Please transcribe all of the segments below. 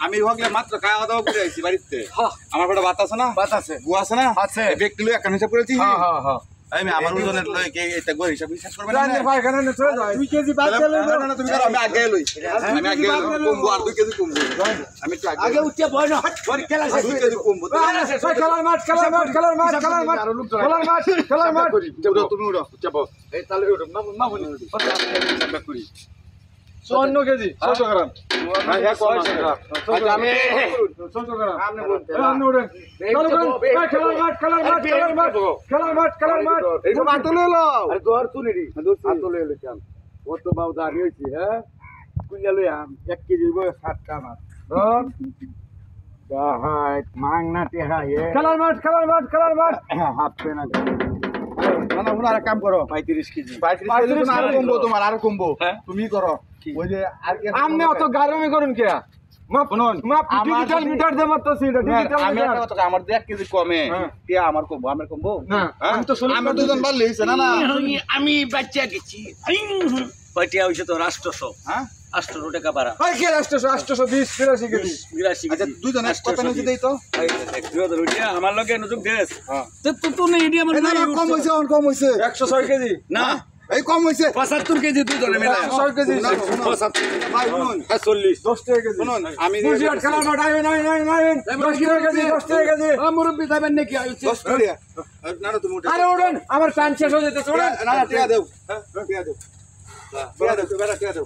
আমি হগলে মাত্র খাওয়া দাওয়া করে আইছি বাড়িতে আমার পেটে ভাত আছে না ভাত আছে গু আছে না আছে ব্যক্তি লই একটা হিসাব করেছি হ্যাঁ আমি আমার ওজনের লই কে এটা গো হিসাব করবেন না জানি ভাই কেন না চলে যাও 2 কেজি ভাত দিলে না তুমি করো আমি আগে লই আমি আগে কমবো আর 2 কেজি কমবো আমি একটু আগে উঠে বয় না বড় খেলা 2 কেজি কমবো খেলার মাঠ তুমি উড়ো চাপো এই তাহলে উড়ো মামুনি করি 54 কেজি 600 গ্রাম ভাই এক কম আছে আচ্ছা আমি 600 গ্রাম আপনি বলতে আপনি উড়েন খেলার মাঠ এই তো মাঠ তুলে লো আরে দর তুলে দি হাত তুলে লো চাল ও তো বাবু দাঁড়িয়ে হইছি হ্যাঁ কুইলা লই আম 1 কেজি গো 7 টা মাছ ধর হাই মাংনা টেহা এ খেলার মাঠ হাত পে না না ওরা আর কাম করো 35 কেজি 35 কেজি আর কমবো তোমার আর কমবো তুমি করো ওই যে আর কি আমনে অত গারমি করুন কে মাপ ডিজিটাল মিটার দে মত সিটা ডিজিটাল আমি একটা কথা আমার 1 কেজি কমে কে আমার কমবো আমার কমবো না আমি তো শুনি আমরা দুজন বাড়লে হইছে না না আমি বাচ্চা গেছি কয়টা হইছে তো রাষ্ট্রশ হ্যাঁ 800 টাকা ভাড়া ওই কে 820 83 কেজি 82 আচ্ছা দুজন এক কথা নিতে দেই তো আমার লগে নতুন দেশ তো তো নেই এডি আমার না কম হইছে কম হইছে 106 কেজি না এই কম হইছে 75 কেজি দুজনে মিলে 106 কেজি 75 ভাই শুনুন 40 10 টাকা কেজি শুনুন আমি বুঝিয়ার খেলার মাঠ আইবেন 10 টাকা কেজি 10 টাকা কেজি মুরব্বি যাবেন নাকি আইছে 10 টাকা না না তুমি আরে ওড়েন আমার টাইম শেষ হয়ে যেতে ওড়েন না না টিয়া দেও হ্যাঁ টিয়া দেও টিয়া দেও বেটা টিয়া দেও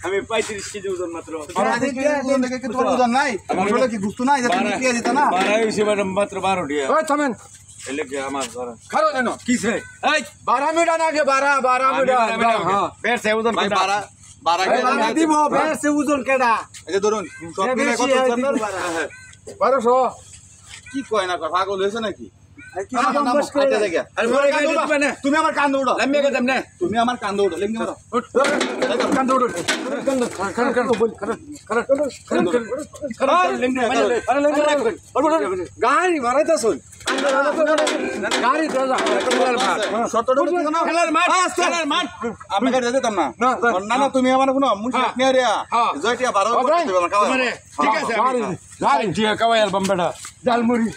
আমি 35 কেজি ওজন মাত্র আরে টিয়া দেন দেখে কি তোমার ওজন নাই আসলে কি গুস্ত নাই যে তুমি টিয়া দিতা না 12 হইছে মাত্র 12 টিয়া ওই থামেন এলে কি আমার ধর খালো জানো কিসে এই 12 মিনিট আগে 12 মিনিট হ্যাঁ বের সে ওজন ভাই 12 দিব বেশি ওজন কেডা এই যে ধরুন সব মিলে কত হ্যাঁ 1200 কি কয় না পাগল হইছে নাকি আরে তুমি আমার কান্দে উড়ো লাম্বে গেতাম না তুমি আমার কান্দে উড়ো লেঙ্গি মারো কান্দ উড়ো গাড়ি মারাইতা শুন গাড়ি খেলার মাঠ আমি গাড়ি যেতাম না না না তুমি আমার কোনো মুন্সি নিয়ারিয়া জয়টিয়া 12 ঠিক আছে গাড়ি দিয়ে কাওয়াল বাম্বাটা জালমুড়ি